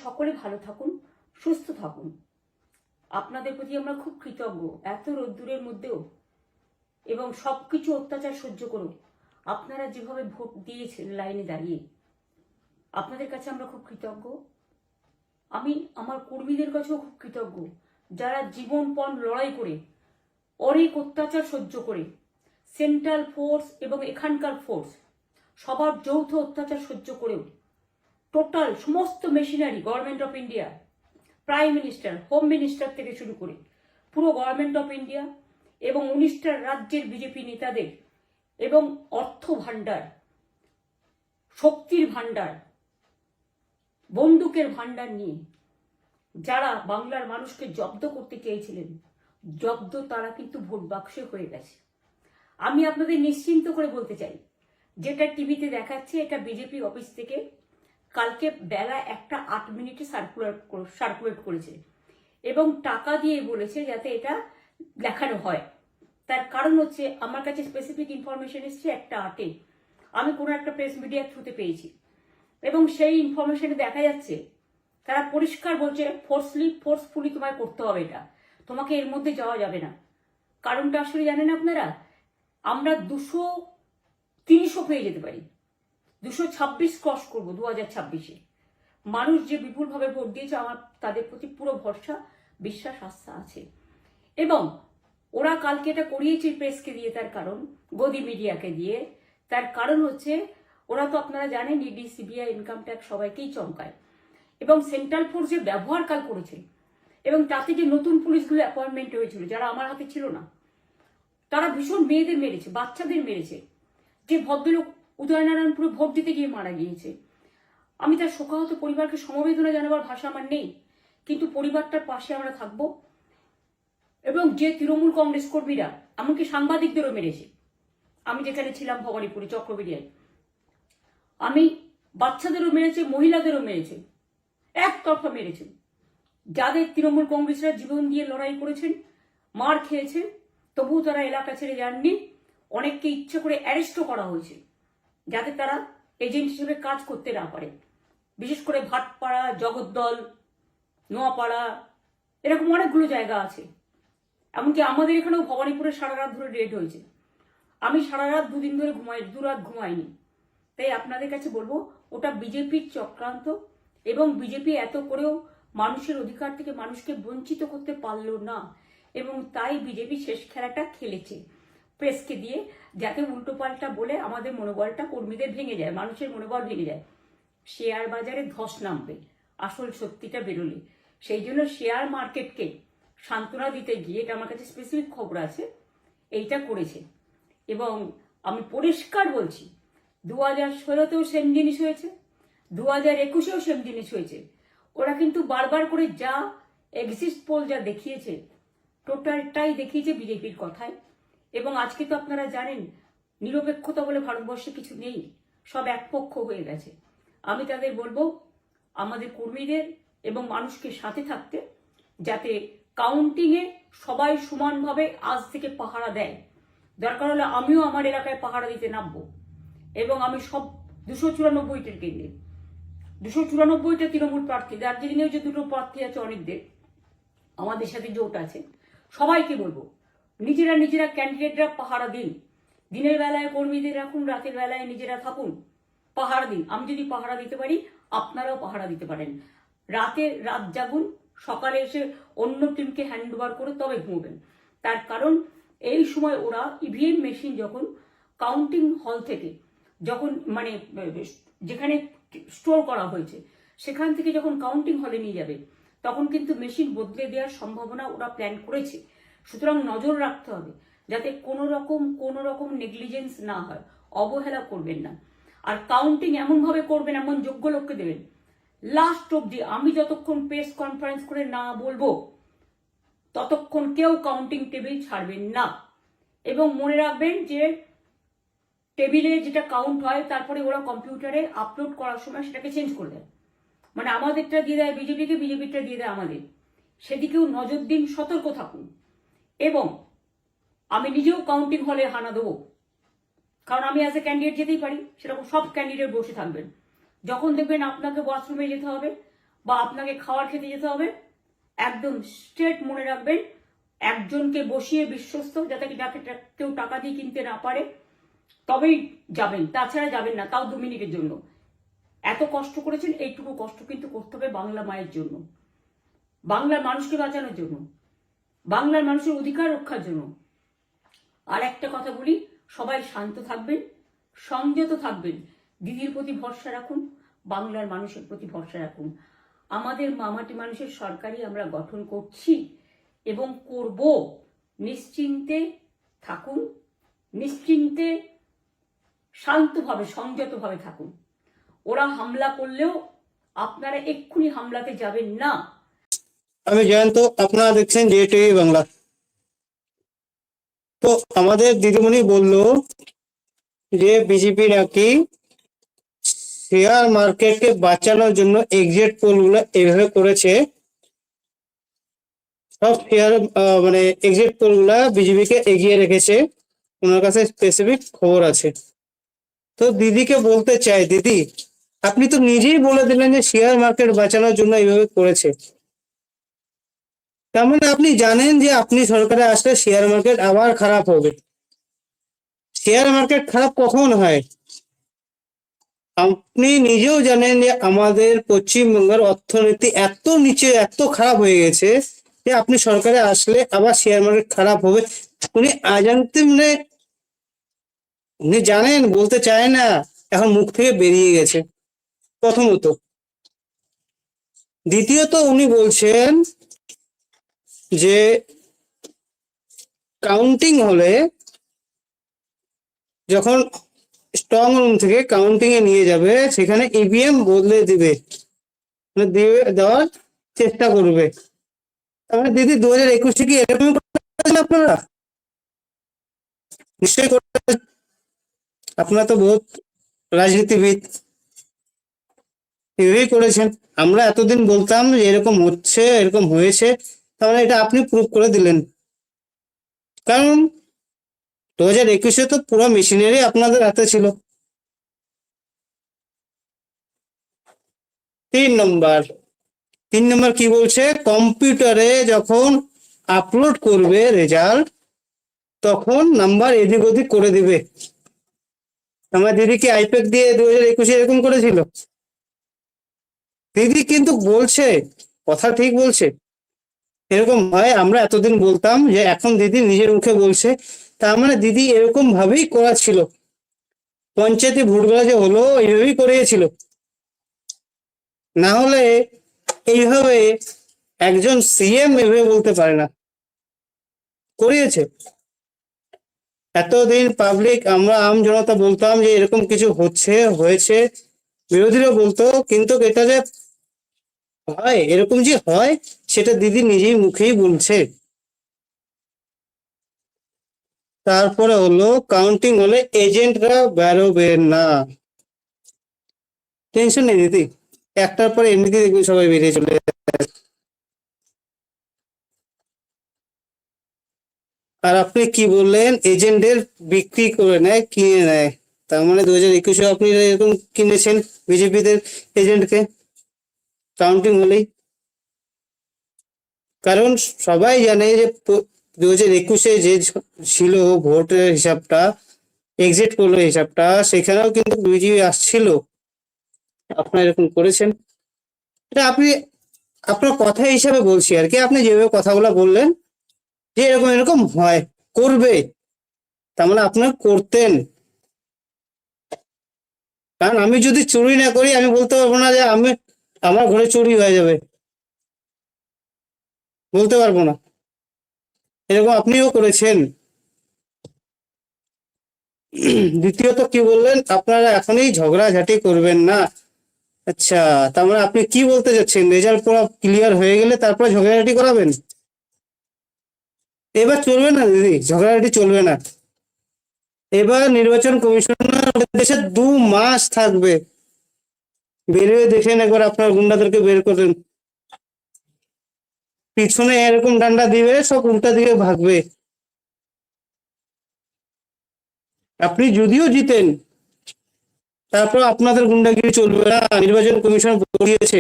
সকলে ভালো থাকুন, সুস্থ থাকুন। আপনাদের প্রতি আমরা খুব কৃতজ্ঞ। এত রোদ্দুরের মধ্যেও এবং সবকিছু অত্যাচার সহ্য করো আপনারা যেভাবে ভোট দিয়েছেন লাইনে দাঁড়িয়ে, আপনাদের কাছে আমরা খুব কৃতজ্ঞ। আমি আমার কর্মীদের কাছেও খুব কৃতজ্ঞ, যারা জীবনপণ লড়াই করে অনেক অত্যাচার সহ্য করে সেন্ট্রাল ফোর্স এবং এখানকার ফোর্স সবার যৌথ অত্যাচার সহ্য করেও টোটাল সমস্ত machinery government of India, prime minister, home minister থেকে শুরু করে পুরো গভর্নমেন্ট অফ ইন্ডিয়া এবং 19টা রাজ্যের বিজেপি নেতাদের এবং অর্থ ভাণ্ডার, শক্তির ভাণ্ডার, বন্দুকের ভাণ্ডার নিয়ে যারা বাংলার মানুষকে জব্দ করতে চেয়েছিলেন, জব্দ তারা কিন্তু ভোট বাক্সে হয়ে গেছে। আমি আপনাদের নিশ্চিন্ত করে বলতে চাই, যেটা টিভিতে দেখাচ্ছে এটা বিজেপি অফিস থেকে কালকে বেলা 1:08 সার্কুলেট করেছে এবং টাকা দিয়ে বলেছে যাতে এটা দেখানো হয়। তার কারণ হচ্ছে আমার কাছে স্পেসিফিক ইনফরমেশন এসছে 1:08 আমি কোনো একটা প্রেস মিডিয়ার থ্রুতে পেয়েছি এবং সেই ইনফরমেশনে দেখা যাচ্ছে তারা পরিষ্কার বলছে ফোর্সফুলি তোমায় করতে হবে, এটা তোমাকে এর মধ্যে যাওয়া যাবে না। কারণটা আসলে জানেন আপনারা, আমরা 200-300 পেয়ে যেতে পারি, 226 ক্রস করবো 2026-এ। মানুষ যে বিপুলভাবে ভোট দিয়েছে আমার তাদের প্রতি পুরো ভরসা, বিশ্বাস, আস্থা আছে। এবং ওরা কালকে এটা করিয়েছে প্রেসকে দিয়ে, তার কারণ গদি মিডিয়াকে দিয়ে, তার কারণ হচ্ছে ওরা তো আপনারা জানেন ইডি, সিবিআই, ইনকাম ট্যাক্স সবাইকেই চমকায় এবং সেন্ট্রাল ফোর্স যে ব্যবহার কাল করেছে এবং তাতে যে নতুন পুলিশগুলো অ্যাপয়েন্টমেন্ট হয়েছিল যারা আমার হাতে ছিল না, তারা ভীষণ মেয়েদের মেরেছে, বাচ্চাদের মেরেছে। যে ভদ্রলোক উদয়নারায়ণপুরে ভোট দিতে গিয়ে মারা গিয়েছে, আমি তার শোকাহত পরিবারকে সমবেদনা জানাবার ভাষা আমার নেই, কিন্তু পরিবারটার পাশে আমরা থাকবো। এবং যে তৃণমূল কংগ্রেস কর্মীরা এমনকি সাংবাদিকদেরও মেরেছে, আমি যেখানে ছিলাম ভবানীপুরে চক্রবেড়িয়ায়, আমি বাচ্চাদেরও মেরেছে, মহিলাদেরও মেরেছে, একতরফা মেরেছে। যাদের তৃণমূল কংগ্রেসরা জীবন দিয়ে লড়াই করেছেন, মার খেয়েছেন, তবুও তারা এলাকা ছেড়ে যাননি। অনেককে ইচ্ছে করে অ্যারেস্টও করা হয়েছে যাতে তারা এজেন্ট হিসেবে কাজ করতে না পারে। বিশেষ করে ভাটপাড়া, জগদ্দল, নোয়াপাড়া, এরকম অনেকগুলো জায়গা আছে। এমনকি আমাদের এখানেও ভবানীপুরে সারা রাত ধরে রেড হয়েছে। আমি সারা রাত 2 দিন ধরে দুরাত ঘুমাইনি। তাই আপনাদের কাছে বলবো, ওটা বিজেপির চক্রান্ত এবং বিজেপি এত করেও মানুষের অধিকার থেকে মানুষকে বঞ্চিত করতে পারলো না এবং তাই বিজেপি শেষ খেলাটা খেলেছে প্রেসকে দিয়ে, যাতে উল্টোপাল্টা বলে আমাদের মনোবলটা কর্মীদের ভেঙে যায়, মানুষের মনোবল ভেঙে যায়। শেয়ার বাজারে ধস নামবে আসল সত্যিটা বেরোলে। সেই জন্য শেয়ার মার্কেটকে সান্ত্বনা দিতে গিয়ে, এটা আমার কাছে স্পেসিফিক খবর আছে, এইটা করেছে। এবং আমি পরিষ্কার বলছি, 2016তেও সেম জিনিস হয়েছে, 2021এও সেম জিনিস হয়েছে। ওরা কিন্তু বারবার করে যা এক্সিট পোল যা দেখিয়েছে, টোটালটাই দেখিয়েছে বিজেপির কথায়। এবং আজকে তো আপনারা জানেন নিরপেক্ষতা বলে ভারতবর্ষে কিছু নেই, সব একপক্ষ হয়ে গেছে। আমি তাদের বলবো আমাদের কর্মীদের এবং মানুষকে সাথে থাকতে, যাতে কাউন্টিংয়ে সবাই সমানভাবে আজ থেকে পাহারা দেয়। দরকার হলে আমিও আমার এলাকায় পাহারা দিতে নামবো এবং আমি সব 294টা কেন্দ্রে, 294টা তৃণমূল প্রার্থী, দার্জিলিংয়েও যে 2টো প্রার্থী আছে অনেকদের, আমাদের সাথে জোট আছে, সবাইকে বলবো নিজেরা ক্যান্ডিডেটরা পাহারা দিন। দিনের বেলায় কর্মীদের রাখুন, রাতের বেলায় নিজেরা থাকুন, পাহারা দিন। আমি যদি পাহারা দিতে পারি আপনারাও পাহারা দিতে পারেন। রাত জাগুন, সকালে এসে অন্য টিমকে হ্যান্ড ওভার করে তবে ঘুমবেন। তার কারণ এই সময় ওরা ইভিএম মেশিন যখন কাউন্টিং হল থেকে, যখন মানে যেখানে স্টোর করা হয়েছে সেখান থেকে যখন কাউন্টিং হলে নিয়ে যাবে, তখন কিন্তু মেশিন বদলে দেওয়ার সম্ভাবনা ওরা প্ল্যান করেছে। সুতরাং নজর রাখতে হবে যাতে কোনো রকম নেগলিজেন্স না হয়, অবহেলা করবেন না। আর কাউন্টিং এমনভাবে করবেন, এমন যোগ্য লোককে দেবেন লাস্ট অব্দি। আমি যতক্ষণ প্রেস কনফারেন্স করে না বলবো ততক্ষণ কেউ কাউন্টিং টেবিল ছাড়বেন না। এবং মনে রাখবেন যে টেবিলে যেটা কাউন্ট হয় তারপরে ওরা কম্পিউটারে আপলোড করার সময় সেটাকে চেঞ্জ করে দেয়, মানে আমাদেরটা দিয়ে দেয় বিজেপিকে, বিজেপিটা দিয়ে দেয় আমাদের। সেদিকেও নজর দিন, সতর্ক থাকুন। এবং আমি নিজেও কাউন্টিং হলে হানা দেবো, কারণ আমি অ্যাজ এ ক্যান্ডিডেট যেতেই পারি, সেরকম সব ক্যান্ডিডেট বসে থাকবেন। যখন দেখবেন আপনাকে ওয়াশরুমে যেতে হবে, বা আপনাকে খাবার খেতে যেতে হবে, একদম স্ট্রেট মনে রাখবেন, একজনকে বসিয়ে বিশ্বস্ত, যাতে যাকে কেউ টাকা দিয়ে কিনতে না পারে, তবেই যাবেন, তাছাড়া যাবেন না, তাও 2 মিনিটের জন্য। এত কষ্ট করেছেন, এইটুকু কষ্ট কিন্তু করতে হবে বাংলা মায়ের জন্য, বাংলার মানুষকে বাঁচানোর জন্য, বাংলার মানুষের অধিকার রক্ষার জন্য। আর একটা কথা বলি, সবাই শান্ত থাকবেন, সংযত থাকবেন, দিদির প্রতি ভরসা রাখুন, বাংলার মানুষের প্রতি ভরসা রাখুন। আমাদের মামাটি মানুষের সরকারই আমরা গঠন করছি এবং করব। নিশ্চিন্তে থাকুন, নিশ্চিন্তে শান্তভাবে সংযতভাবে থাকুন। ওরা হামলা করলেও আপনারা এক্ষুনি হামলাতে যাবেন না। আমি জয়ন্ত, আপনারা দেখছেন জে টিভি বাংলা। তো আমাদের দিদিমণি বলল যে বিজেপি নাকি শেয়ার মার্কেটকে বাঁচানোর জন্য এক্সিট পোল গুলো এভাবে করেছে। সব শেয়ার মানে এক্সিট পোল গুলা বিজেপিকে এগিয়ে রেখেছে, ওনার কাছে স্পেসিফিক খবর আছে। তো দিদিকে বলতে চাই, দিদি আপনি তো নিজেই বলে দিলেন যে শেয়ার মার্কেট বাঁচানোর জন্য এইভাবে করেছে। তার মানে আপনি জানেন যে আপনি সরকারে আসলে শেয়ার মার্কেট আবার খারাপ হবে। শেয়ার মার্কেট খারাপ কখন হয়? আপনি নিজেও জানেন যে আমাদের পশ্চিমবঙ্গের অর্থনীতি এত নিচে, এত খারাপ হয়ে গেছে যে আপনি সরকারে আসলে আবার শেয়ার মার্কেট খারাপ হবে। উনি আজানতে মানে উনি জানেন, বলতে চায় না, এখন মুখ থেকে বেরিয়ে গেছে প্রথমত। দ্বিতীয়ত উনি বলছেন যে কাউন্টিং হলে, যখন স্ট্রং রুম থেকে কাউন্টিং এ নিয়ে যাবে, সেখানে ইভিএম বদলে দিবে, মানে দেওয়ার চেষ্টা করবে। তাহলে দিদি 2021-এ কি এরকম করেছেন আপনারা? নিশ্চয়ই করেছেন, আপনারা তো বহুত রাজনীতিবিদ, এভাবেই করেছেন। আমরা এতদিন বলতাম যে এরকম হচ্ছে, এরকম হয়েছে, তাহলে এটা আপনি প্রুভ করে দিলেন। কারণ 2021-এ তো পুরো মেশিনারি আপনাদের হাতে ছিল। 3 নম্বর, 3 নম্বর কি বলছে, কম্পিউটারে যখন আপলোড করবে রেজাল্ট, তখন নাম্বার এদিক ওদিক করে দিবে। আমার দিদি কি আইপ্যাক দিয়ে 2021-এ এরকম করেছিল? দিদি কিন্তু বলছে, কথা ঠিক বলছে, এরকম হয়। আমরা এতদিন বলতাম, যে এখন দিদি নিজের মুখে বলছে, তার মানে দিদি এরকম ভাবেই করা ছিল। পঞ্চায়েতে ভোটগুলো যে হলো এইভাবেই করিয়েছিল, না হলে এইভাবে একজন সিএম এভাবে বলতে পারে না, করিয়েছে। এতদিন পাবলিক, আমরা আম জনতা বলতাম যে এরকম কিছু হচ্ছে, হয়েছে, বিরোধীরা বলতো, কিন্তু এটা যে হয়, এরকম যে হয়, সেটা দিদি নিজেই মুখেই বলছে। তারপরে হলো কাউন্টিং হলে এজেন্টরা বেরোবে না, টেনশন নেই দিদি, একটার পরে এমনিতে দেখবেন সবাই বেরিয়ে চলে যাবে। আর আপনি কি বললেন, এজেন্টদের বিক্রি করে নেয়, কিনে নেয়, তার মানে 2021-এ আপনি এরকম কিনেছেন বিজেপিদের এজেন্টকে কাউন্টিং হলেই। কারণ সবাই জানে যে 2021-এ যে ছিল ভোটের হিসাবটা, এক্সিট পোলের হিসাবটা, সেখানেও কিন্তু বিজেপি আসছিল, আপনারা এরকম করেছেন। এটা আপনি আপনার কথা হিসাবে বলছি আর কি, আপনি যেভাবে কথাগুলো বললেন যে এরকম এরকম হয়, করবে, তার মানে আপনার করতেন। কারণ আমি যদি চুরি না করি, আমি বলতে পারবো না যে আমার ঘরে চুরি হয়ে যাবে, বলতে পারবো না। এরকম আপনিও করেছেন। দ্বিতীয়ত কি বললেন, আপনারা এখনই ঝগড়াঝাটি করবেন না। আচ্ছা, তার মানে আপনি কি বলতে চাচ্ছেন, রেজাল্ট পুরো ক্লিয়ার হয়ে গেলে তারপরে ঝগড়াঝাটি করাবেন? এবার চলবে না দিদি, ঝগড়াঝাটি চলবে না। এবার নির্বাচন কমিশনার দেশে 2 মাস থাকবে, বেরিয়ে দেখেন একবার, আপনার গুন্ডাদেরকে বের করেন, পিছনে এরকম ডান্ডা দিবে, সব উল্টা দিকে ভাগবে। আপনি যদিও জিতেন, তারপর আপনাদের গুন্ডাগিরি চলবে না, নির্বাচন কমিশন বলিয়েছে।